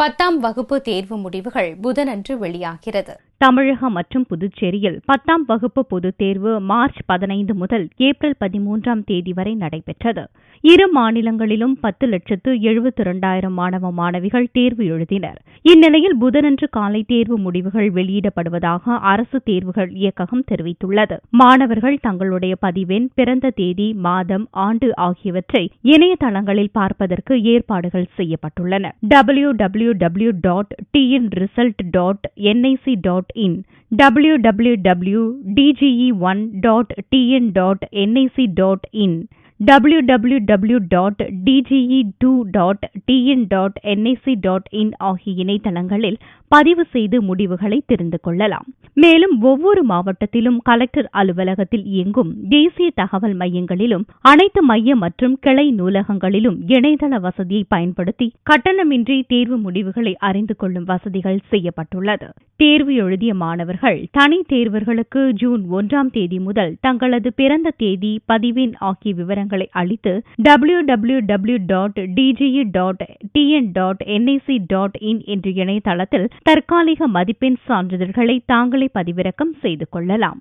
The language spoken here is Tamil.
10ஆம் வகுப்பு தேர்வு முடிவுகள் புதனன்று வெளியாகிறது. தமிழகம் மற்றும் புதுச்சேரியில் 10ஆம் வகுப்பு பொதுத் தேர்வு மார்ச் 15 முதல் ஏப்ரல் 13ஆம் தேதி வரை நடைபெற்றது. இரு மாநிலங்களிலும் 10,72,000 மாணவ மாணவிகள் தேர்வு எழுதினர். இந்நிலையில் புதனன்று காலை தேர்வு முடிவுகள் வெளியிடப்படுவதாக அரசு தேர்வுகள் இயக்ககம் தெரிவித்துள்ளது. மாணவர்கள் தங்களுடைய பதிவெண், பிறந்த தேதி, மாதம், ஆண்டு ஆகியவற்றை இணையதளங்களில் பார்ப்பதற்கு ஏற்பாடுகள் செய்யப்பட்டுள்ளன. www.tnresult.nic.in www.dge1.tn.nic.in www.dge2.tn.nic.in ஆகிய இணையதளங்களில் பதிவு செய்து முடிவுகளை தெரிந்து கொள்ளலாம். மேலும் ஒவ்வொரு மாவட்டத்திலும் கலெக்டர் அலுவலகத்தில் இயங்கும் தேசிய தகவல் மையங்களிலும் அனைத்து மைய மற்றும் கிளை நூலகங்களிலும் இணையதள வசதியை பயன்படுத்தி கட்டணமின்றி தேர்வு முடிவுகளை அறிந்து கொள்ளும் வசதிகள் செய்யப்பட்டுள்ளது. தேர்வு எழுதிய மாணவர்கள் தனி தேர்வர்களுக்கு ஜூன் 1ஆம் தேதி முதல் தங்களது பிறந்த தேதி, பதிவெண் ஆகிய விவரங்களை அளித்து www.dge.tn.nic.in என்ற இணையதளத்தில் தற்காலிக மதிப்பெண் சான்றிதழ்களை தாங்களே பதிவிறக்கம் செய்து கொள்ளலாம்.